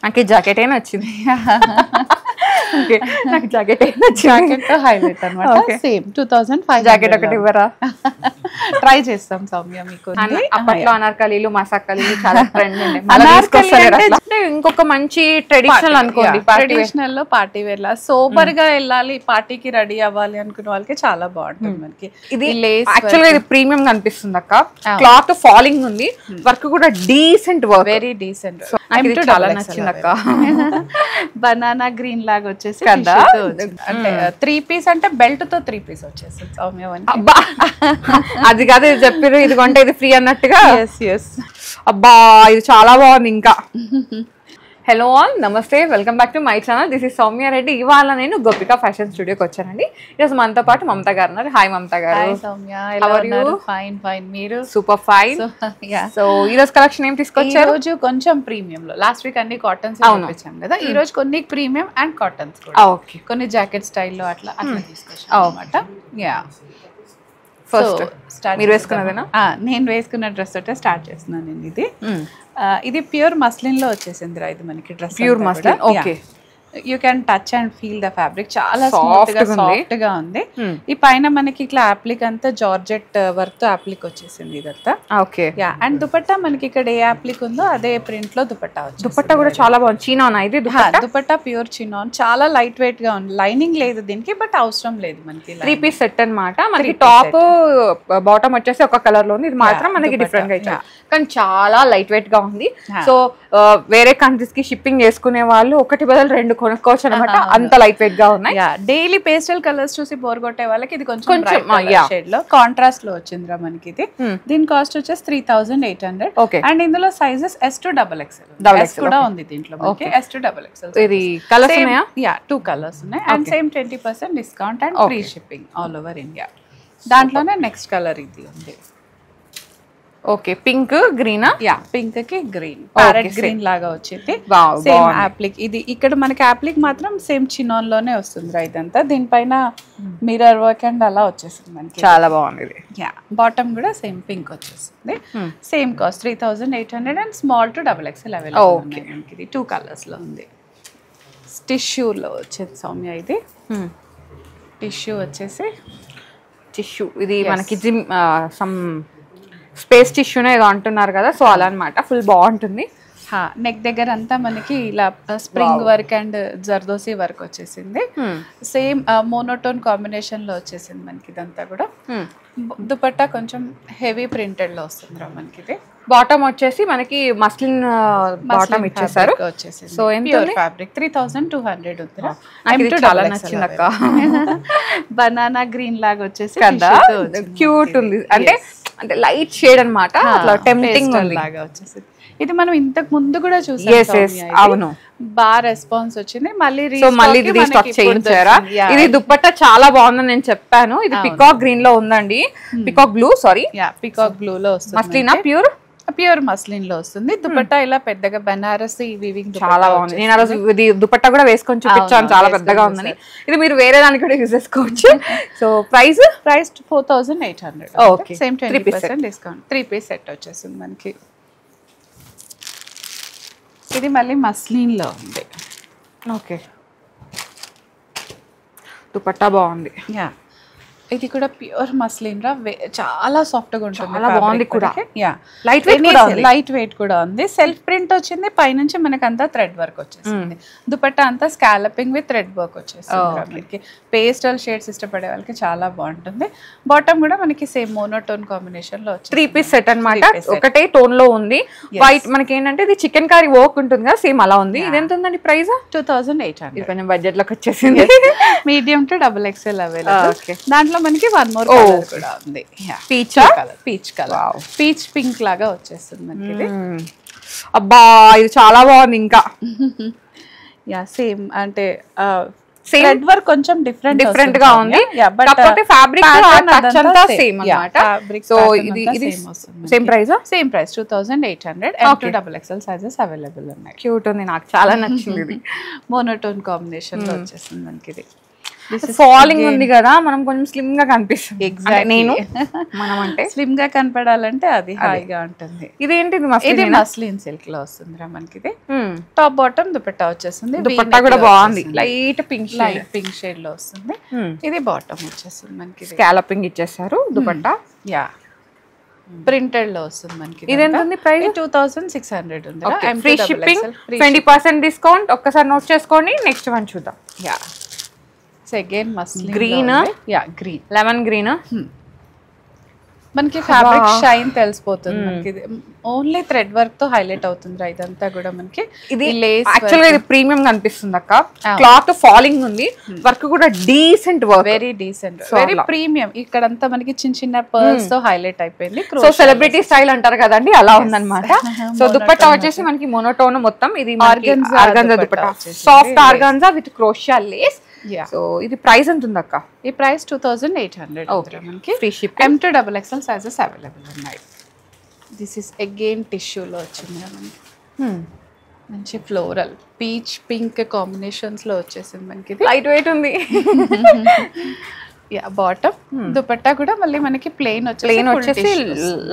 నాకు జాకెట్ అయినా వచ్చింది. నాకు జాకెట్ అయినా జాకెట్ హైలైట్ అన్నమాట. సేమ్ 2500 జాకెట్ ఒకటి ఇవ్వరా? ట్రై చేస్తాం సౌమ్య మీకు. అప్పట్లో అనార్కలీలు మసాకలీలు చాలా ట్రెండ్ ఉండే. ఇంకొక మంచి ట్రెడిషనల్ అనుకోండి, ట్రెడిషనల్ లో పార్టీ వేర్ లా సోబర్ గా వెళ్ళాలి, పార్టీకి రెడీ అవ్వాలి అనుకునే వాళ్ళకి చాలా బాగుంటుంది మనకి. ఇది యాక్చువల్ గా ఇది ప్రీమియం కనిపిస్తుంది అక్క. క్లాత్ ఫాలింగ్ ఉంది, వర్క్ కూడా డీసెంట్ వర్క్, వెరీ డీసెంట్. చాలా నచ్చింది అక్క. బనానా గ్రీన్ లాగా వచ్చేసి అంటే 3 పీస్ అంటే బెల్ట్ తో 3 పీస్ వచ్చేసి సౌమ్య. అది కాదు ఇది చెప్పారు, ఇది కొంటే ఇది ఫ్రీ అన్నట్టుగా. yes. అబ్బా ఇది చాలా బాగుంది. ఇంకా హలో ఆల్, నమస్తే, welcome back to my channel. This is Soumya Reddy. ఇవాళ నేను గోపిక ఫ్యాషన్ స్టూడియోకి వచ్చానండి. ఈరోజు మనతో పాటు మమత గారు ఉన్నారు. హాయ్ మమత గారు. ఫైన్. మీరు? Super fine. సో ఈ రోజు కలెక్షన్ ఏం తీసుకొచ్చారు? ఈ రోజు కొంచెం ప్రీమియం లో, లాస్ట్ వీక్ అన్ని కాటన్స్ చూపించాం కదా, ఈ రోజు కొన్ని ప్రీమియం అండ్ కాటన్స్ కూడా, కొన్ని జాకెట్ స్టైల్లో అట్లా తీసుకొచ్చాం అన్నమాట. ఫస్ట్ మీరు వేసుకున్నదేనా? నేను వేసుకున్న డ్రెస్ తోటే స్టార్ట్ చేస్తున్నాను నేను. ఇది ప్యూర్ మస్లిన్ లో వచ్చేసింది రా. ఇది మనకి dress pure muslin. Okay, you can touch and feel the fabric. చాలా సాఫ్ట్ గా ఉంది. ఈ పైన మనకి ఇట్లా అప్లిక్ అంతా జార్జెట్ వర్క్ తో అప్లిక్ వచ్చేసింది ఇదంతా. ఓకే, అండ్ దుపట్టా మనకి ఇక్కడ ఏ అప్లిక్ ఉందో అదే ప్రింట్ లో దుపట్టా వచ్చింది. దుపట్టా కూడా చాలా బాగుంది. చీనాన్ ఇది దుపట్టా ప్యూర్ చీనాన్, చాలా లైట్ వెయిట్ గా ఉంది. లైనింగ్ లేదు దీనికి, బట్ అవసరం లేదు మనకి. 3 పీస్ సెట్ అన్నమాట. మనకి టాప్ బాటమ్ వచ్చేసి ఒక కలర్ లో ఉంది, ఇది మాత్రం మనకి డిఫరెంట్ గా ఇచ్చారు, కానీ చాలా లైట్ వెయిట్ గా ఉంది. సో వేరే కంట్రీస్ కి షిప్పింగ్ చేసుకునే వాళ్ళు ఒకటి బదులు 2 కొనుక్కోవచ్చు అనమాట, అంత లైట్ వెయిట్ గా ఉన్నాయి. డైలీ పేస్టల్ కలర్స్ చూసి బోర్ కొట్టే వాళ్ళకి ఇది కొంచెం షేడ్ లో కాంట్రాస్ట్ లో వచ్చిందిరా మనకి ఇది. దీని కాస్ట్ వచ్చేసి 3800. అండ్ ఇందులో సైజెస్ S to XXL కూడా ఉంది దీంట్లో మనకి. S to XXL. ఇది కలర్స్ ఉన్నాయా? 2 కలర్స్ ఉన్నాయి. And same 20% discount and free shipping all over India. దాంట్లోనే నెక్స్ట్ కలర్ ఇది ఉంది. Okay, pink green. పింక్ కి గ్రీన్, ప్యారెట్ గ్రీన్ లాగా వచ్చింది. సేమ్ అప్లిక్. ఇది ఇక్కడ మనకి అప్లిక్ మాత్రం సేమ్ చినాన్ లోనే వస్తుంది రైట్ అంతా. దీనిపైన మిర్రర్ వర్క్ అండ్ అలా వచ్చేసింది మనకి. చాలా బాగుంది. బాటమ్ కూడా సేమ్ పింక్ వచ్చేసింది. Same cost 3800 and small to XXL available ఉంది మనకి. ఇది 2 కలర్స్ లో ఉంది. టిష్యూ లో వచ్చేది సౌమ్య. ఇది టిష్యూ వచ్చేసి టిష్యూ. ఇది మనకి జిమ్ సమ్ స్పేస్ టిష్యూనే ఏదో అంటున్నారు కదా, సో అలా అనమాట. ఫుల్ బాగుంటుంది. నెక్ దగ్గర అంతా మనకి ఇలా spring work and zardozi work వచ్చేసింది. సేమ్ మోనోటోన్ కాంబినేషన్ లో వచ్చేసింది మనకి ఇదంతా కూడా. దుపట్టా కొంచెం హెవీ ప్రింటెడ్ లో వస్తుంది మనకి. ఇది బాటమ్ వచ్చేసి మనకి మస్లిన్ బాటమ్ ఇచ్చేసారు. సో ప్యూర్ ఫ్యాబ్రిక్ 3200 ఉంది. చాలా నచ్చింది అక్క. బనానా గ్రీన్ లాగా వచ్చేసి క్యూట్ ఉంది, అంటే లైట్ షేడ్ అన్నమాట, అట్లా టెంప్టింగ్ లాగా వచ్చేసింది. ఇది మనం ఇంతకు ముందు కూడా చూసాం. అవును, బాగా రెస్పాన్స్ వచ్చింది. మళ్ళీ రీస్టాక్ చేయించారా? ఇది దుపట్టా చాలా బాగుందని నేను చెప్పాను. ఇది పికాక్ గ్రీన్ లో ఉందండి, peacock blue, sorry peacock blue లో వస్తుంది. మస్లినా? ప్యూర్ మస్లిన్ లో వస్తుంది. దుపట్టా ఇలా పెద్దగా బనారసి వీవింగ్ చాలా బాగుంది. నేను ఆ రోజు ఇది దుపట్టా కూడా వేసుకొని చూపించాను, చాలా పెద్దగా ఉందని. ఇది మీరు వేరే దానికి కూడా యూజ్ చేసుకోవచ్చు. So price 4800. Okay, same 20% discount. 3 piece set వచ్చేసింది మనకి. ఇది మళ్ళీ మస్లిన్ లో ఉంది. ఓకే, దుపట్టా బాగుంది. ఇది కూడా ప్యూర్ మస్లిన్ రా, చాలా సాఫ్ట్ గా ఉంటుంది. చాలా బాగుంది కూడా. లైట్ వెయిట్ కూడా ఉంది. సెల్ఫ్ ప్రింట్ వచ్చింది. పైనుంచి మనకి అంతా థ్రెడ్ వర్క్ వచ్చేసింది. దుపట్టా అంతా స్కాలపింగ్ విత్ థ్రెడ్ వర్క్ వచ్చేసింది మనకి. పేస్టల్ షేడ్స్ ఇష్టపడే వాళ్ళకి చాలా బాగుంటుంది. బాటమ్ కూడా మనకి సేమ్ మోనోటోన్ కాంబినేషన్ లో 3 పీస్ సెట్ అన్నమాట. ఒకటే టోన్ లో ఉంది. వైట్ మనకి ఏంటంటే ఇది చికెన్ కర్రీ వర్క్ ఉంటుంది కదా, సేమ్ అలా ఉంది. ఇది ఎంత ఉందండి ప్రైస్? 2800. కొంచెం బడ్జెట్ లోకి వచ్చేసింది. Medium to XXL available. దాంట్లో మనకి 1 మోర్ కలర్ కూడా ఉంది. పీచ్ కలర్, పీచ్ పింక్ లాగా వచ్చేస్తుంది మనకి. అబ్బా ఇది చాలా బాగుంది. ఇంకా సేమ్ అంటే థ్రెడ్ వర్క్ కొంచెం డిఫరెంట్ గా ఉంది, కాకపోతే ఫ్యాబ్రిక్ టచ్ అంతా సేమ్ అన్నమాట. సో ఇది same price. Same price 2800. and 2XXL sizes available ఉన్నాయి. క్యూట్ ఉంది, నాకు చాలా నచ్చింది. ఇది మోనోటోన్ కాంబినేషన్ లో వచ్చేస్తుంది మనకి. ఇది ఫాలింగ్ ఉంది కదా, మనం కొంచెం స్లిమ్ గా కనిపిస్తుంది. నేను మనం అంటే స్లిమ్ గా కనపడాలంటే అది హాయిగా ఉంటుంది. ఇదేంటి ఇది మస్లిన్ సిల్క్ లో వస్తుంది మనకి. ఇది టాప్ బాటమ్ దుపట్టా వచ్చేస్తుంది. దుపట్టా కూడా బాగుంది, లైట్ పింక్ షేడ్ లో వస్తుంది. ఇది బాటమ్ వచ్చేస్తుంది మనకి. స్కాలపింగ్ ఇచ్చేసారు దుపట్టా. యా ప్రింటెడ్ లో వస్తుంది మనకి. ఇది ఎంత ఉంది ప్రైస్? 2600 ఉంది. Free shipping, 20% discount. ఒక్కసారి నోట్ చేసుకోండి. నెక్స్ట్ వన్ చూద్దాం. Yeah again muslin green. Yeah green, lemon green. మనకి ఫ్యాబ్రిక్ షైన్ తెలిసిపోతుంది మనకి. ఓన్లీ థ్రెడ్ వర్క్ తో హైలైట్ అవుతుంది ఇదంతా కూడా మనకి. ఇది యాక్చువల్ గా ఇది ప్రీమియం కనిపిస్తుంది అక్క. క్లాత్ ఫాలింగ్ ఉంది, వర్క్ కూడా decent work, very decent, very premium. ఇక్కడంతా మనకి చిన్న చిన్న పర్ల్స్ తో హైలైట్ అయిపోయింది. సో సెలబ్రిటీ స్టైల్ అంటారు కదండి, అలా ఉందన్నమాట. సో దుపట్టా వచ్చేసి మనకి మోనోటోన్ మొత్తం. ఇది organza dupatta, soft organza with క్రోషియా Lay's. So ఇది ప్రైస్ ఎంత ఉంది అక్క? ఈ ప్రైస్ 2800 మనకి. Free ship. M to XXL sizes available ఉన్నాయి. దిస్ ఇస్ అగైన్ టిష్యూలో వచ్చింది మనకి. మంచి ఫ్లోరల్ పీచ్ పింక్ కాంబినేషన్స్ లో వచ్చేసింది మనకి. లైట్ వెయిట్ ఉంది. Yeah bottom. దుపట్టా కూడా మళ్ళీ మనకి ప్లెయిన్ వచ్చేసి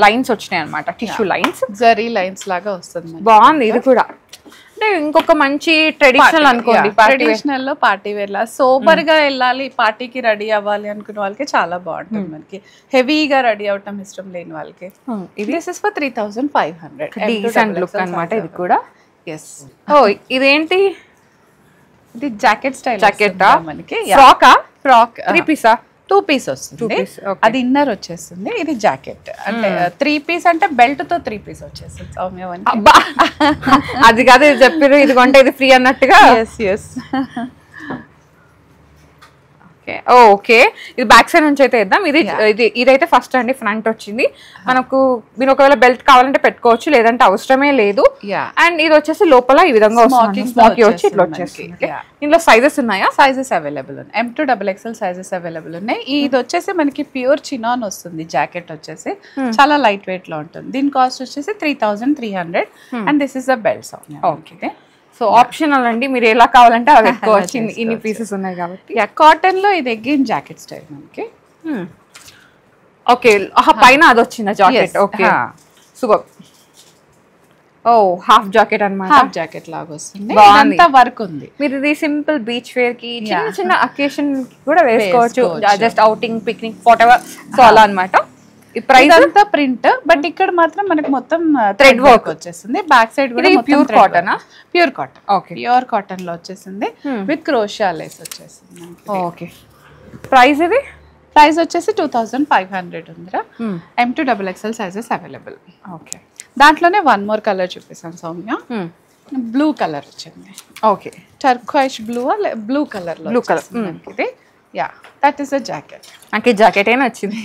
లైన్స్ వచ్చినాయి అన్నమాట, టిష్యూ లైన్స్, జరీ లైన్స్ లాగా వస్తుంది. బాగుంది ఇది కూడా. అంటే ఇంకొక మంచి ట్రెడిషనల్ అనుకోండి, ట్రెడిషనల్ లో పార్టీ వేర్ లా సోబర్ గా వెళ్ళాలి, పార్టీకి రెడీ అవ్వాలి అనుకునే వాళ్ళకి చాలా బాగుంటుంది మనకి. హెవీగా రెడీ అవటం ఇష్టం లేని వాళ్ళకి this is for 3500. Decent look అన్నమాట ఇది కూడా. ఎస్. ఓ ఇదేంటి? ఇది జాకెట్ స్టైల్ జాకెట్ మనకి. Frock 3 Pisa? 2 పీస్ వస్తుంది. అది ఇన్నర్ వచ్చేస్తుంది. ఇది జాకెట్ అంటే 3 పీస్ అంటే బెల్ట్ తో 3 పీస్ వచ్చేస్తుంది. సౌమ్యవని అది కాదు ఇది చెప్పారు, ఇది కొంటే ఇది ఫ్రీ అన్నట్టుగా. ఓకే ఇది బ్యాక్ సైడ్ నుంచి అయితే ఇద్దాం. ఇదైతే ఫస్ట్ అండి, ఫ్రంట్ వచ్చింది మనకు. మీరు ఒకవేళ బెల్ట్ కావాలంటే పెట్టుకోవచ్చు, లేదంటే అవసరమే లేదు. అండ్ ఇది వచ్చేసి లోపల ఈ విధంగా స్మోకీ వచ్చి ఇట్లా వచ్చేస్తుంది. ఇందులో సైజెస్ ఉన్నాయా? సైజెస్ అవైలబుల్ ఉన్నాయి. M to XXL sizes available ఉన్నాయి. ఇది వచ్చేసి మనకి ప్యూర్ చినాన్ వస్తుంది. జాకెట్ వచ్చేసి చాలా లైట్ వెయిట్ లో ఉంటుంది. దీని కాస్ట్ వచ్చేసి 3300. And this is the belt. Okay so optional అండి, మీరు ఎలా కావాలంటే అలా పెట్టుకోవచ్చు. ఇన్ని పీసెస్ ఉన్నాయి కాబట్టి. కాటన్ లో ఇది అగైన్ జాకెట్ స్టైల్ మనకి. ఓకే పైన అది వచ్చిందా జాకెట్? Okay super. ఓ హాఫ్ జాకెట్ అన్నమాట. హాఫ్ జాకెట్ లాగా వస్తుంది. అంతా వర్క్ ఉంది. మీరు ఇది సింపుల్ బీచ్ వేర్ కి, చిన్న చిన్న అకేషన్ కూడా వేసుకోవచ్చు. Just outing, picnic, what ever. So అలా అన్నమాట. ఈ ప్రైస్ అంతా ప్రింట్, బట్ ఇక్కడ మాత్రం మనకి మొత్తం థ్రెడ్ వర్క్ వచ్చేసింది. బ్యాక్ సైడ్ కూడా pure cotton. Pure cotton. Okay pure cotton లో వచ్చేసింది విత్ క్రోషియా లేస్ వచ్చేసింది. ఓకే ప్రైస్ ఇది? ప్రైస్ వచ్చేసి 2500 ఉందిరా. M to XXL sizes available. Okay దాంట్లోనే వన్ మోర్ కలర్ చూపిస్తాను సౌమ్య. బ్లూ కలర్ వచ్చింది. ఓకే టర్క్వైష్ బ్లూ కలర్ లో. బ్లూ కలర్ ఇది. Yeah that is a jacket. నాకు జాకెట్ అయినా వచ్చింది.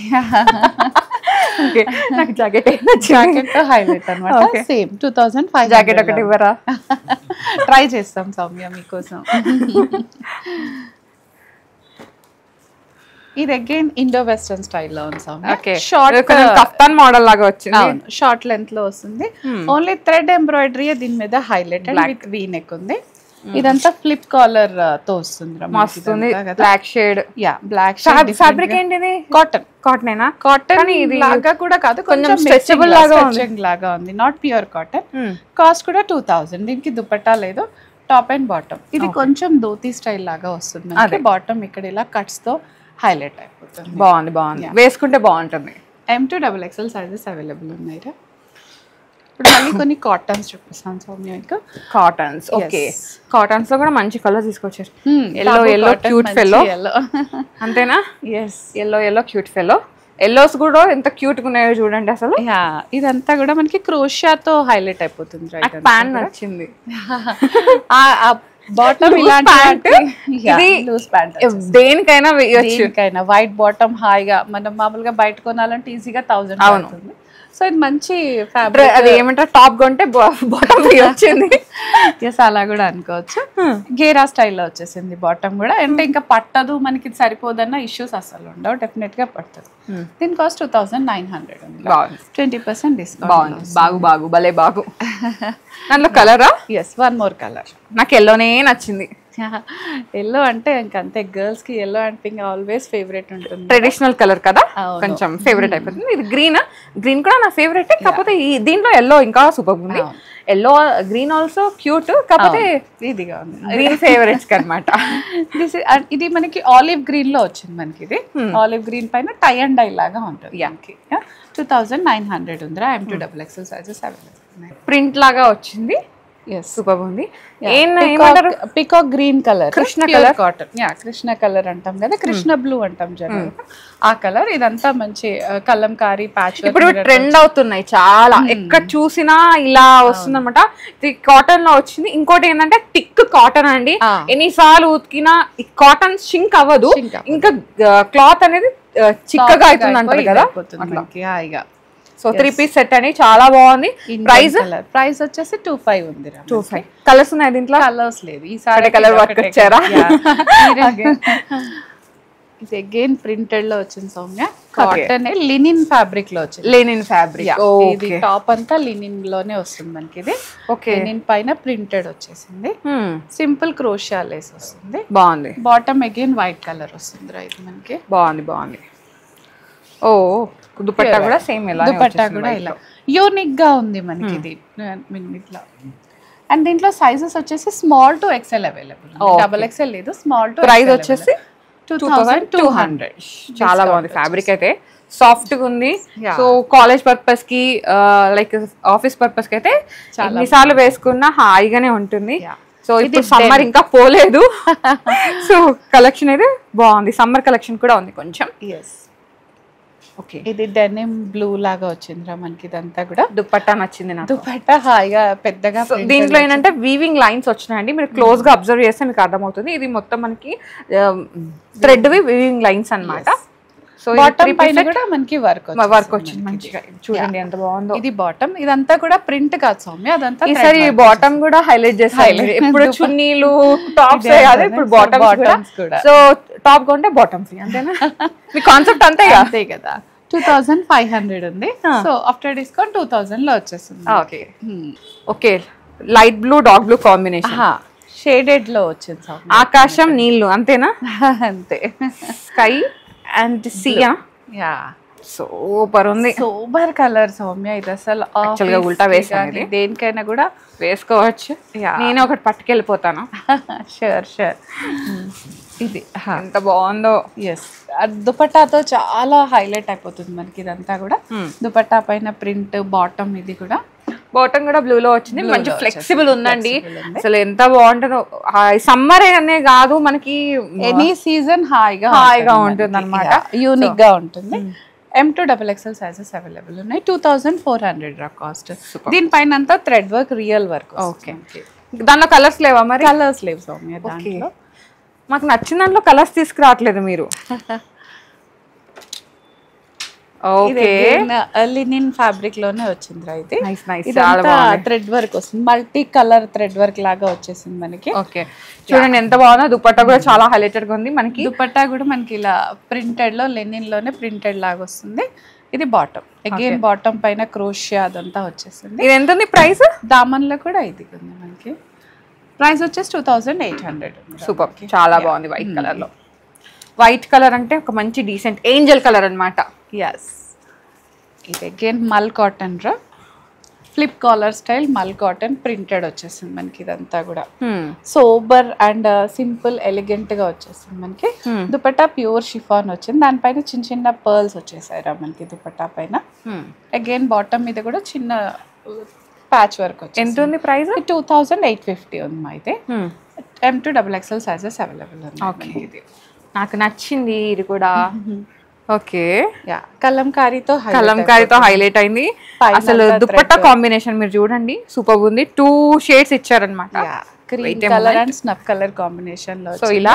నాకు జాకెట్ జాకెట్ తో హైలైట్ అన్నమాట. సేమ్ 2500. జాకెట్ ఒకటి ఇవ్వరా? ట్రై చేస్తాం సౌమ్య మీకోసం. ఇది అగైన్ ఇండో వెస్టర్న్ స్టైల్లో ఉంది సౌమ్య. షార్ట్ కఫ్తాన్ మోడల్ లాగా వచ్చింది. షార్ట్ లెంత్ లో వస్తుంది. ఓన్లీ థ్రెడ్ ఎంబ్రాయిడరీ దీని మీద హైలైట్ విత్ వీ నెక్ ఉంది. ఇదంతా ఫ్లిప్ కాలర్ తో వస్తుంది. మస్తుంది. Black shade. Yeah black shade. Fabric ఏంటిది? కాటన్. కాటనేనా? కాటన్ ఇది లాగా కూడా కాదు, కొంచెం స్ట్రెచబుల్ లాగా ఉంది. Not pure cotton. కాస్ట్ కూడా 2000. దీనికి దుపట్టా లేదు, టాప్ అండ్ బాటమ్. ఇది కొంచెం ధోతి స్టైల్ లాగా వస్తుంది. అదే బాటమ్ ఇక్కడ ఇలా కట్స్ తో హైలైట్ అయిపోతుంది. బాగుంది, వేసుకుంటే బాగుంటుంది. M to XXL sizes available ఉన్నాయి. ఇప్పుడు మళ్ళీ కొన్ని కాటన్స్ చూపిస్తాను సౌమ్య. కాటన్స్. ఓకే కాటన్స్ లో కూడా మంచి కలర్స్ తీసుకొచ్చారు. Yellow cute fellow. అంతేనా? Yes yellow cute fellow. Yellows కూడా ఎంత క్యూట్ గా ఉన్నాయో చూడండి అసలు. ఇదంతా కూడా మనకి క్రోషియాతో హైలైట్ అయిపోతుంది. ప్యాన్ నచ్చింది. బాటమ్ ఇలాంటి దేనికైనా దేనికైనా వైట్ బాటమ్ హాయిగా మనం మామూలుగా బయట కొనాలంటే ఈజీగా 1000 అవుతుంది. సో ఇది మంచి ఫ్యాబ్రిక్. అది ఏమంటారు, టాప్ కొంటే బాటమ్ వచ్చింది. ఎస్ అలా కూడా అనుకోవచ్చు. గేరా స్టైల్లో వచ్చేసింది బాటమ్ కూడా. అంటే ఇంకా పట్టదు మనకి సరిపోదన్న ఇష్యూస్ అసలు ఉండవు, డెఫినెట్ గా పడుతుంది. దీని కాస్ట్ 2900 ఉంది. 20% డిస్కౌంట్. బాగు భలే బాగు. దాంట్లో కలరా? Yes one more colour. నాకు ఎల్లోనే నచ్చింది. ఎల్లో అంటే ఇంకంతే, గర్ల్స్ కి yellow and pink always favourite ఉంటుంది. ట్రెడిషనల్ కలర్ కదా, కొంచెం ఫేవరెట్ అయిపోతుంది. ఇది గ్రీన్ కూడా నా ఫేవరెట్. కాకపోతే ఈ దీంట్లో ఎల్లో ఇంకా సూపర్ ఉంది. ఎల్లో గ్రీన్ ఆల్సో క్యూట్, కాకపోతే ఇదిగా ఉంది గ్రీన్ ఫేవరెట్స్ అనమాట. ఇది మనకి ఆలివ్ గ్రీన్ లో వచ్చింది. మనకి ఇది ఆలివ్ గ్రీన్ పైన టై అండ్ డై లాగా ఉంటుంది. 2900 ఉంది. M2XXL sizes available. ప్రింట్ లాగా వచ్చింది. సూపర్ ఉంది. Peacock green colour, Krishna colour cotton. Krishna colour అంటాం కదా, కృష్ణ బ్లూ అంటాం జనరల్ ఆ కలర్. ఇదంతా మంచి కలంకారీ ప్యాచ్. ఇప్పుడు ట్రెండ్ అవుతున్నాయి చాలా, ఎక్కడ చూసినా ఇలా వస్తుంది అనమాట. ఇది కాటన్ లో వచ్చింది. ఇంకోటి ఏంటంటే టిక్ కాటన్ అండి. ఎన్నిసార్లు ఉతికినా ఈ కాటన్ షింక్ అవ్వదు, ఇంకా క్లాత్ అనేది చిక్కగా అవుతుంది అంటారు కదా. సో 3 పీస్ సెట్ అని చాలా బాగుంది. ప్రైస్ వచ్చేసి 2500 ఉంది. 25. కలర్స్ ఉన్నాయి దీంట్లో? కలర్స్ లేదు ఈసారి. కలర్ వర్క్ వచ్చారా? ఇది అగైన్ ప్రింటెడ్ లో వచ్చింది సౌమ్య. కాటన్ లినిన్ ఫ్యాబ్రిక్ లో వచ్చింది. Linen fabric. ఇది టాప్ అంతా లినిన్ లోనే వస్తుంది మనకి. ఇది లినిన్ పైన ప్రింటెడ్ వచ్చేసింది. సింపుల్ క్రోషియా లేస్ వస్తుంది. బాగుంది. బాటమ్ అగైన్ వైట్ కలర్ వస్తుంది. ఇది మనకి బాగుంది. ఓ దుపట్టా కూడా సేమ్ ఇలా, దుపట్టా కూడా ఇలా యూనిక్ గా ఉంది మనకి. ఇది ఇట్లా. అండ్ దీంట్లో సైజెస్ వచ్చేసి small to XL available. XXL లేదు, స్మాల్ టు. ప్రైస్ వచ్చేసి 2200. చాలా బాగుంది. ఫ్యాబ్రిక్ అయితే సాఫ్ట్ గా ఉంది. సో కాలేజ్ పర్పస్ కి లైక్ ఆఫీస్ పర్పస్ కి అయితే ఎన్నిసార్లు వేసుకున్నా హాయిగానే ఉంటుంది. సో ఇప్పుడు సమ్మర్ ఇంకా పోలేదు. సో కలెక్షన్ అయితే బాగుంది. సమ్మర్ కలెక్షన్ కూడా ఉంది కొంచెం. ఓకే, ఇది డెనిమ్ బ్లూ లాగా వచ్చిందిరా మనకి. ఇదంతా కూడా దుపట్టా నచ్చింది నాకు. దుపట్టా హాయిగా పెద్దగా. దీంట్లో ఏంటంటే వీవింగ్ లైన్స్ వచ్చినాయండి. మీరు క్లోజ్ గా అబ్జర్వ్ చేస్తే మీకు అర్థమవుతుంది. ఇది మొత్తం మనకి థ్రెడ్ వీవింగ్ లైన్స్ అన్నమాట. సో బాటమ్ పైన కూడా మనకి వర్క్ వచ్చింది మంచిగా. చూడండి ఎంత బాగుందో. ఇది బాటమ్. ఇదంతా కూడా ప్రింట్ కాదు సౌమ్య, అదంతా. ఈసారి బాటమ్ కూడా హైలైట్ చేస్తారు. ఇప్పుడు చున్నీలు టాప్స్ అదే, ఇప్పుడు బాటమ్స్ కూడా. సో టాప్ కొంటే బాటమ్ ఫ్రీ, అంతేనా? మీ కాన్సెప్ట్ అంతే కదా. 2500 ఉంది. సో ఆఫ్టర్ డిస్కౌంట్ 2000 లో వచ్చేస్తుంది. Okay, light blue dark blue combination shaded లో వచ్చింది. ఆకాశం నీళ్లు, అంతేనా? అంతే. Sky and sea. సూపర్ ఉంది. Super colour Soumya. ఇది అసలు ఉల్టా వేసాను. దేనికైనా కూడా వేసుకోవచ్చు. నేను ఒకటి పట్టుకెళ్ళిపోతాను. షూర్. ఇది ఎంత బాగుందో. దుపట్టాతో చాలా హైలైట్ అయిపోతుంది మనకి ఇదంతా కూడా. దుపట్టా పైన ప్రింట్, బాటమ్. ఇది కూడా బాటమ్ కూడా బ్లూ లో వచ్చింది. మంచి ఫ్లెక్సిబుల్ ఉందండి. అసలు ఎంత బాగుంటుందో. సమ్మర్ అనే కాదు, మనకి ఎనీ సీజన్ హాయిగా ఉంటుంది అనమాట. యూనిక్ గా ఉంటుంది. M2XXL సైజెస్ అవైలబుల్ ఉన్నాయి. 2400 కాస్ట్. దీనిపైన అంతా thread work, real work. Okay, దాంట్లో కలర్స్ లేవా మరి? కలర్స్ లేవు సౌమ్య దాంట్లో. మాకు నచ్చిన దాంట్లో కలర్స్ తీసుకురావట్లేదు మీరు. ఓకే, లినిన్ ఫ్యాబ్రిక్ లోనే వచ్చింది. అయితే థ్రెడ్ వర్క్ వస్తుంది. మల్టీ కలర్ థ్రెడ్ వర్క్ లాగా వచ్చేసింది మనకి. ఓకే, చూడండి ఎంత బాగుందో. దుపట్టా కూడా చాలా హైలైటెడ్ గా ఉంది మనకి. దుపట్టా కూడా మనకి ఇలా ప్రింటెడ్ లో, లెనిన్ లోనే ప్రింటెడ్ లాగా వస్తుంది. ఇది బాటమ్. అగైన్ బాటమ్ పైన క్రోషియా అదంతా వచ్చేసింది. ఇది ఎంత ఉంది ప్రైస్? దామన్ లో కూడా ఇది ఉంది మనకి. ప్రైస్ వచ్చేసి 2800. సూపర్, చాలా బాగుంది. వైట్ కలర్ లో. వైట్ కలర్ అంటే ఒక మంచి డీసెంట్ ఏంజల్ కలర్ అన్నమాట. ఇది అగైన్ మల్ కాటన్ రా, ఫ్లిప్ కాలర్ స్టైల్ మల్ కాటన్ ప్రింటెడ్ వచ్చేసింది మనకి. ఇదంతా కూడా సోబర్ అండ్ సింపుల్ ఎలిగెంట్ గా వచ్చేసింది మనకి. దుపట్టా ప్యూర్ షిఫాన్ వచ్చింది. దానిపైన చిన్న చిన్న పర్ల్స్ వచ్చేసారా మనకి దుపట్టా పైన. అగైన్ బాటమ్ మీద కూడా చిన్న ప్యాచ్ వర్క్ వచ్చింది. ఎంత ఉంది ప్రైస్? 2850 ఉంది. అయితే M2XXL సైజెస్ అవైలబుల్ ఉంది. నాకు నచ్చింది ఇది కూడా. ఓకే, కలంకారీతో హైలైట్ అయింది. అసలు దుపట్టా కాంబినేషన్ మీరు చూడండి, సూపర్ ఉంది. 2 షేడ్స్ ఇచ్చారనమాట. Green colour and snuff colour combination లో. సో ఇలా.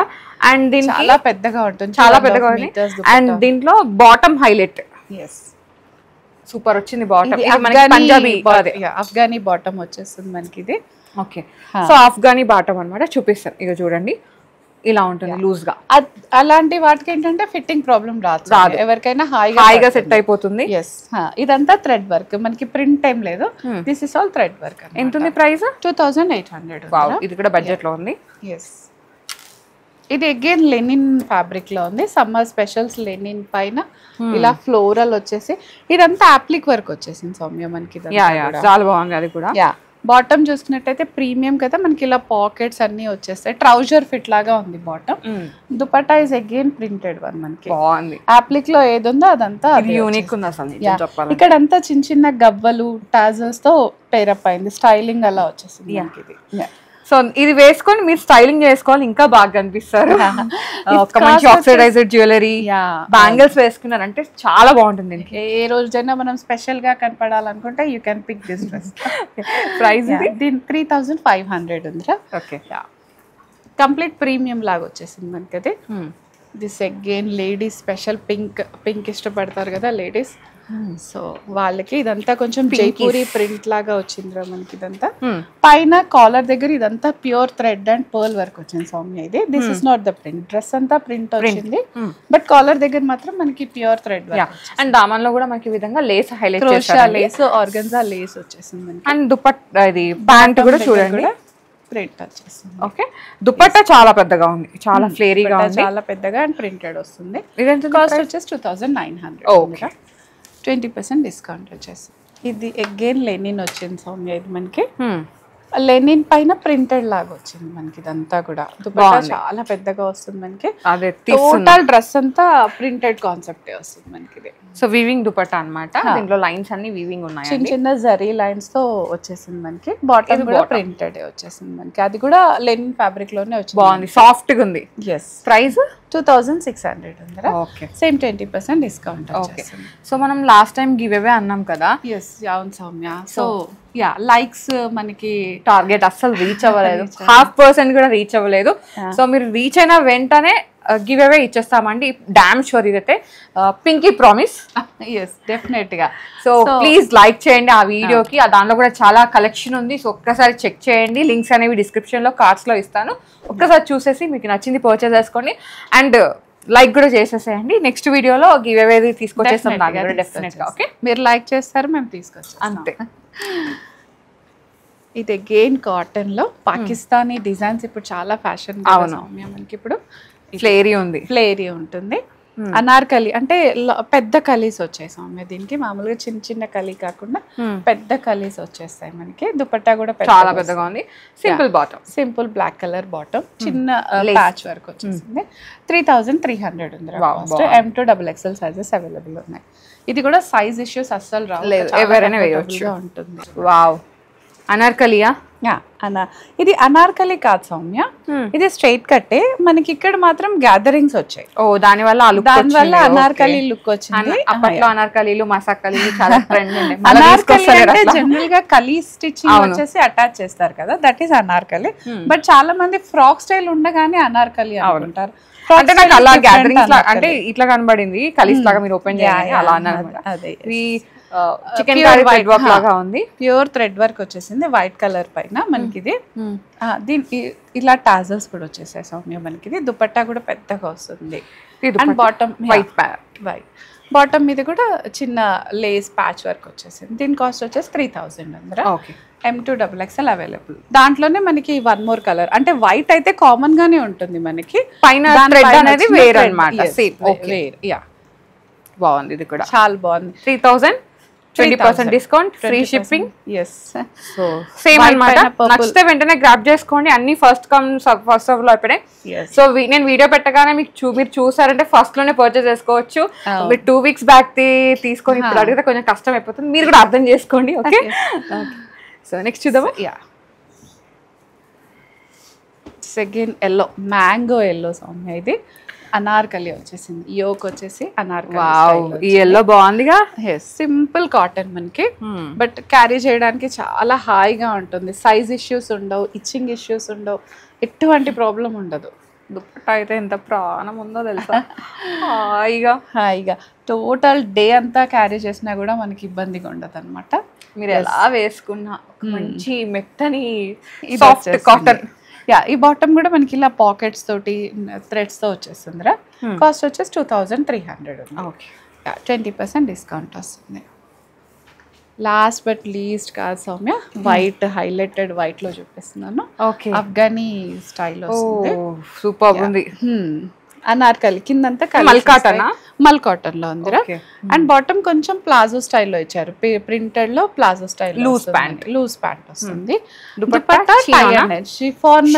అండ్ దీనికి చాలా పెద్దగా ఉంటుంది. అండ్ దీంట్లో బాటమ్ హైలైట్. సూపర్ వచ్చింది బాటమ్. పంజాబీ అఫ్ఘానీ బాటమ్ వచ్చేస్తుంది మనకి ఇది. ఓకే, సో అఫ్ఘానీ బాటమ్ అనమాట. చూపిస్తాను, ఇక చూడండి ఇలా ఉంటుంది లూజ్ గా. అలాంటి వాటికి ఏంటంటే ఫిట్టింగ్ ప్రాబ్లం రాదు, ఎవరికైనా హాయిగా సెట్ అయిపోతుంది. ఇదంతా థ్రెడ్ వర్క్ మనకి, ప్రింట్ టైం లేదు. This is all thread work. ఎంత ఉంది ప్రైస్? 2800. ఇది కూడా బడ్జెట్ లో ఉంది. ఇది అగైన్ లెనిన్ ఫ్యాబ్రిక్ లో ఉంది. సమ్మర్ స్పెషల్స్ లెనిన్ పైన ఇలా ఫ్లోరల్ వచ్చేసి ఇదంతా అప్లిక్ వర్క్ వచ్చేసింది సౌమ్య మనకి. చాలా బాగుంది అది కూడా. యా బాటమ్ చూసుకున్నట్టయితే ప్రీమియం కదా మనకి ఇలా పాకెట్స్ అన్ని వచ్చేస్తాయి. ట్రౌజర్ ఫిట్ లాగా ఉంది bottom. Dupatta is again printed one మనకి. బాగుంది. అప్లిక్ లో ఏది ఉందో అదంతా యూనిక్ ఉంది అసలు. ఇక్కడ అంతా చిన్న చిన్న గవ్వలు టాజల్స్ తో పేరప్ అయింది. స్టైలింగ్ అలా వచ్చేసింది ఇది. సో ఇది వేసుకొని మీరు స్టైలింగ్ చేసుకోవాలి, ఇంకా బాగా కనిపిస్తారు. ఒక మంచి ఆక్సిడైజ్డ్ జ్యువెలరీ, బ్యాంగిల్స్ వేసుకున్నారంటే చాలా బాగుంటుంది. ఏ రోజైనా మనం స్పెషల్ గా కనపడాలనుకుంటే you can pick this dress. Price దీని 3500 ఉందిరా. ఓకే, కంప్లీట్ ప్రీమియం లాగా వచ్చేసింది మనకి అది. This again ladies special pink ఇష్టపడతారు కదా లేడీస్, సో వాళ్ళకి ఇదంతా కొంచెం జైపూరి ప్రింట్ లాగా వచ్చిందిరా మనకి. ఇదంతా పైన కాలర్ దగ్గర ఇదంతా pure thread and pearl work వచ్చింది సౌమ్య. ఇది this is not the print, dress అంతా ప్రింట్ వచ్చింది బట్ కాలర్ దగ్గర మాత్రం మనకి pure thread work. And Daman లో కూడా మనకి విధంగా లేస్ హైలైట్ చేశారు, లేస్ ఆర్గన్జా లేస్ వచ్చేసింది మనకి. అండ్ దుపట్టా ఇది ప్యాంట్ కూడా చూడండి ప్రింట్ వచ్చేసింది. ఓకే, దుపట్టా చాలా పెద్దగా ఉంది, చాలా ఫ్లేరీగా ఉంది, చాలా పెద్దగా అండ్ ప్రింటెడ్ వస్తుంది. కాస్ట్ వచ్చేసి 2900. ఓకే, 20% డిస్కౌంట్ వచ్చేసి. ఇది అగైన్ లెనిన్ వచ్చింది సౌమ్య. ఇది మనకి లెనిన్ పైన ప్రింటెడ్ లాగా వచ్చింది మనకి. ఇదంతా కూడా దుపట్టా చాలా పెద్దగా వస్తుంది మనకి. టోటల్ డ్రెస్ అంతా ప్రింటెడ్ కాన్సెప్ట్ వస్తుంది మనకి ఇది. సో వీవింగ్ దుపట్టా అన్నమాట. దీంట్లో లైన్స్ అన్ని వీవింగ్ ఉన్నాయి, చిన్న చిన్న జరీ లైన్స్ తో వచ్చేసింది మనకి. బాటమ్ కూడా ప్రింటెడ్ వచ్చేసింది మనకి. అది కూడా లెనిన్ ఫ్యాబ్రిక్ లోనే వచ్చింది. బాగుంది, సాఫ్ట్ గా ఉంది. ఎస్, ప్రైస్ 2600 ఉందిరా. Okay, same 20% discount. Okay, so మనం లాస్ట్ టైం గివ్ అవే అన్నాం కదా. ఎస్, అవును సౌమ్య. సో యా లైక్స్ మనకి టార్గెట్ అస్సలు రీచ్ అవ్వలేదు, 0.5% కూడా రీచ్ అవ్వలేదు. సో మీరు రీచ్ అయిన వెంటనే గివ్ అవే ఇచ్చేస్తామండి, డామ్ షూర్. ఇదైతే పింకీ ప్రామిస్. ఎస్, డెఫినెట్ గా. సో ప్లీజ్ లైక్ చేయండి ఆ వీడియోకి. దాంట్లో కూడా చాలా కలెక్షన్ ఉంది, సో ఒక్కసారి చెక్ చేయండి. లింక్స్ అనేవి డిస్క్రిప్షన్ లో కార్డ్స్ లో ఇస్తాను, ఒక్కసారి చూసేసి మీకు నచ్చింది పర్చేస్ చేసుకోండి అండ్ లైక్ కూడా చేసేసేయండి. నెక్స్ట్ వీడియోలో గివ్ అవే తీసుకొచ్చేస్తాం డెఫినెట్ గా. ఓకే, మీరు లైక్ చేస్తారు, మేము తీసుకొచ్చాం అంతే. ఇది అగైన్ కాటన్ లో పాకిస్తానీ డిజైన్స్ ఇప్పుడు చాలా ఫ్యాషన్. మనకి ఇప్పుడు ఫ్లేరీ ఉంది, ఫ్లేరీ ఉంటుంది. అనార్కలి అంటే పెద్ద కలీస్ వచ్చాయి సౌమ్య. దీనికి మామూలుగా చిన్న చిన్న కలీ కాకుండా పెద్ద కలీస్ వచ్చేస్తాయి మనకి. దుపట్టా కూడా చాలా పెద్దగా ఉంది. Simple bottom, simple black colour bottom, చిన్న ప్యాచ్ వర్క్ వచ్చేసింది. 3300 ఉంది. M2 XXL సైజెస్ అవైలబుల్ ఉన్నాయి. ఇది కూడా సైజ్ ఇష్యూస్ అస్సలు రాలేదు, ఎవరైనా వేయొచ్చు ఉంటుంది. వావ్, అనార్కలియా? ఇది అనార్కలి కాదు సౌమ్య, ఇది స్ట్రైట్ కట్టే. మనకి ఇక్కడ మాత్రం గ్యాదరింగ్స్ వచ్చాయి. ఓ, దాని వల్ల అనార్కలి లుక్ వచ్చింది. అప్పట్లో అనార్కలీలు మసాకలీలు చాలా ట్రెండ్ ఉండే. అనార్కలి అంటే జనరల్ గా కలీ స్టిచ్చింగ్ వచ్చేసి అటాచ్ చేస్తారు కదా, దట్ ఈస్ అనార్కలి. బట్ చాలా మంది ఫ్రాక్ స్టైల్ ఉండగానే అనార్కలి అనుకుంటారు. అంటే నాకు అలా గ్యాదరింగ్స్ అంటే ఇట్లా కనబడింది, కలీస్ లాగా మీరు ఓపెన్ చేయాలి అలా అన్నారు. చికెన్ వైట్ వర్క్ లాగా ఉంది, ప్యూర్ థ్రెడ్ వర్క్ వచ్చేసింది వైట్ కలర్ పైన మనకి. ఇది దీని ఇలా టాజల్స్ కూడా వచ్చేసాయి సౌమ్య మనకి. ఇది దుపట్టా కూడా పెద్దగా వస్తుంది. అండ్ బాటమ్ వైట్ బాటమ్ మీద కూడా చిన్న లేస్ ప్యాచ్ వర్క్ వచ్చేసింది. దీని కాస్ట్ వచ్చేసి 3000 అందరూ. M2 XXL available. దాంట్లోనే మనకి 1 more కలర్, అంటే వైట్ అయితే కామన్ గానే ఉంటుంది మనకి, పైన థ్రెడ్ అనేది వేర్ అన్నమాట. యా, బాగుంది. ఇది కూడా చాలా బాగుంది. 3000, 20% discount, free shipping. Yes, so same అన్నమాట. నచ్చితే వెంటనే గ్రాబ్ చేసుకోండి. అన్ని ఫస్ట్ లో అయిపోయినాయి. సో నేను వీడియో పెట్టగానే మీరు చూసారంటే ఫస్ట్ లోనే పర్చేస్ చేసుకోవచ్చు. మీరు 2 weeks బ్యాక్ తీసుకొని ఇప్పుడు అడిగితే కొంచెం కష్టం అయిపోతుంది, మీరు కూడా అర్థం చేసుకోండి. ఓకే, సో నెక్స్ట్ చూద్దామా? Second yellow, mango yellow Soumya. ఇది అనార్కలి వచ్చేసింది, యోక్ వచ్చేసి అనార్కలి. ఈ ఎల్లో బాగుందిగా. సింపుల్ కాటన్ మనకి, బట్ క్యారీ చేయడానికి చాలా హాయిగా ఉంటుంది. సైజ్ ఇష్యూస్ ఉండవు, ఇచ్చింగ్ ఇష్యూస్ ఉండవు, ఎటువంటి ప్రాబ్లం ఉండదు. దుపట్టా అయితే ఎంత ప్రాణం ఉందో తెలుసా, హాయిగా టోటల్ డే అంతా క్యారీ చేసినా కూడా మనకి ఇబ్బందిగా ఉండదు అనమాట. మీరు ఎలా వేసుకున్నా మంచి మెత్తని సాఫ్ట్ కాటన్. ఈ బాటమ్ కూడా మనకి ఇలా పాకెట్స్ తోటి థ్రెడ్స్ తో వచ్చేస్తుందిరా. కాస్ట్ వచ్చేసి 2300. 20% డిస్కౌంట్ వస్తుంది. లాస్ట్ బట్ లీస్ట్ కాదు సౌమ్య, వైట్ హైలైటెడ్ వైట్ లో చూపిస్తున్నాను. ఓకే, అఫ్ఘనీ స్టైల్ వస్తుంది. సూపర్ ఉంది. అనార్కలి కిందంతా మల్ కాటనా? మల్ కాటన్ లో ఉందిరా. అండ్ బాటమ్ కొంచెం ప్లాజో స్టైల్లో ఇచ్చారు, ప్రింటెడ్ లో ప్లాజో స్టైల్, లూజ్ ప్యాంట్ వస్తుంది. Dupatta tie and dye chiffon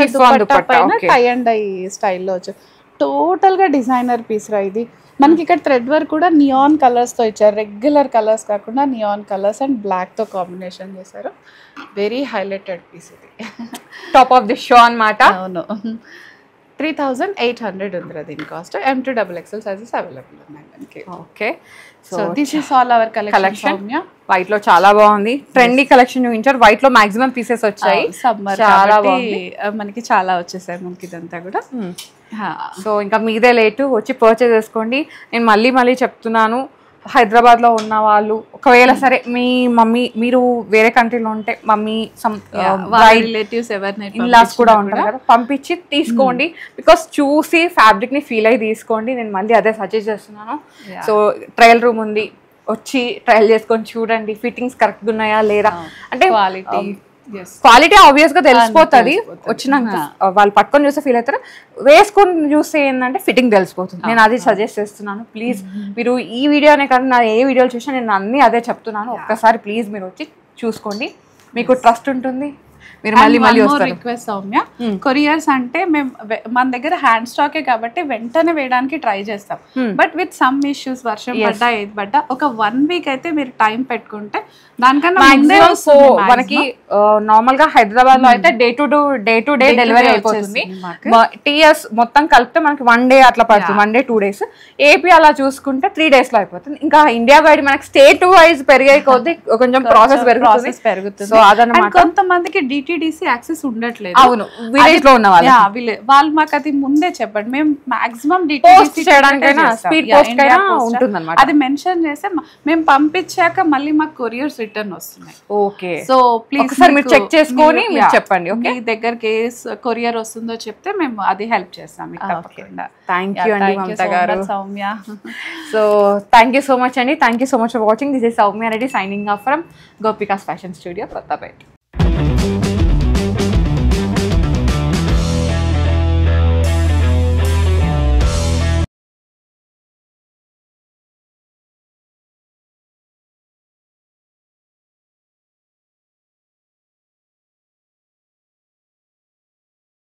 dupatta పైన టై అండ్ డై స్టైల్లో వచ్చారు. టోటల్ గా డిజైనర్ పీస్ రా ఇది. మనకి ఇక్కడ థ్రెడ్ వర్క్ కూడా నియాన్ కలర్స్ తో ఇచ్చారు, రెగ్యులర్ కలర్స్ కాకుండా నియాన్ కలర్స్ అండ్ బ్లాక్ తో కాంబినేషన్ చేశారు. వెరీ హైలైటెడ్ పీస్ ఇది, టాప్ ఆఫ్ ది షో అన్నమాట. అవును, 3800 ఉందిరా దీని కాస్ట్. M2XXL సైజెస్ అవైలబుల్ ఉన్నాయి మనకి. Okay, so this is all our collection. White లో చాలా బాగుంది, ట్రెండీ కలెక్షన్ చూపించారు. వైట్ లో మాక్సిమం పీసెస్ వచ్చాయి, సమ్మర్ చాలా మనకి చాలా వచ్చేసాయి మనకి ఇదంతా కూడా. సో ఇంకా మీదే లేటు, వచ్చి పర్చేస్ చేసుకోండి. నేను మళ్ళీ చెప్తున్నాను, హైదరాబాద్ లో ఉన్న వాళ్ళు ఒకవేళ సరే మీ మమ్మీ, మీరు వేరే కంట్రీలో ఉంటే మమ్మీ రిలేటివ్స్ ఇన్లాస్ కూడా ఉంటారు కదా, పంపించి తీసుకోండి. బికాస్ చూసి ఫ్యాబ్రిక్ ని ఫీల్ అయ్యి తీసుకోండి. నేను మళ్ళీ అదే సజెస్ట్ చేస్తున్నాను. సో ట్రయల్ రూమ్ ఉంది, వచ్చి ట్రయల్ చేసుకొని చూడండి ఫిట్టింగ్స్ కరెక్ట్ ఉన్నాయా లేదా. అంటే క్వాలిటీ ఆబ్వియస్ గా తెలిసిపోతుంది, వచ్చినాక వాళ్ళు పట్టుకొని చూస్తే ఫీల్ అవుతారు, వేసుకొని చూస్తే ఏంటంటే ఫిట్టింగ్ తెలిసిపోతుంది. నేను అది సజెస్ట్ చేస్తున్నాను. ప్లీజ్ మీరు ఈ వీడియోనే కాదు, నా ఏ వీడియోలు చూసినా నేను అన్ని అదే చెప్తున్నాను. ఒక్కసారి ప్లీజ్ మీరు వచ్చి చూసుకోండి, మీకు ట్రస్ట్ ఉంటుంది. మీరు మళ్ళీ రిక్వెస్ట్ సౌమ్య, కొరియర్స్ అంటే మేము మన దగ్గర హ్యాండ్ స్టాకే కాబట్టి వెంటనే వేయడానికి ట్రై చేస్తాం. బట్ విత్ సమ్ ఇష్యూస్, వర్షం పడ్డా ఏది పడ్డా ఒక 1 వీక్ అయితే మీరు టైం పెట్టుకుంటే దానికన్నా మనకి నార్మల్ గా హైదరాబాద్ లో అయితే డే టు డే డెలివరీ అయిపోతుంది. టీఎస్ మొత్తం కలిపితే మనకి 1 డే అట్లా పడుతుంది, 1 డే 2 days. ఏపీ అలా చూసుకుంటే 3 days లో అయిపోతుంది. ఇంకా ఇండియా వైడ్ మనకి స్టేట్ వైజ్ పెరిగే కొద్ది కొంచెం ప్రాసెస్ పెరుగుతుంది. సో అదనమాట. కొంతమందికి డిటిడిసి యాక్సెస్ ఉండట్లేదు. అవును, విలేజ్ లో ఉన్న వాళ్ళు మాకు అది ముందే చెప్పండి. మేము మాక్సిమం స్పీడ్ పోస్ట్ ఉంటుంది, అది మెన్షన్ చేస్తే మేము పంపించాక మళ్ళీ మాకు కొరియర్స్ రిటర్న్ వస్తున్నాయి. ఓకే, సో ప్లీజ్ మీరు చెక్ చేసుకొని మీరు చెప్పండి. మీ దగ్గరికి కొరియర్ వస్తుందో చెప్తే మేము అది హెల్ప్ చేస్తాం మీకు తప్పకుండా. థ్యాంక్ యూ అండి మమతా గారు. Soumya, so thank you so much అండి. Thank you so much for watching. This is Soumya Reddy signing off from Gopika's fashion studio, Kothapeta.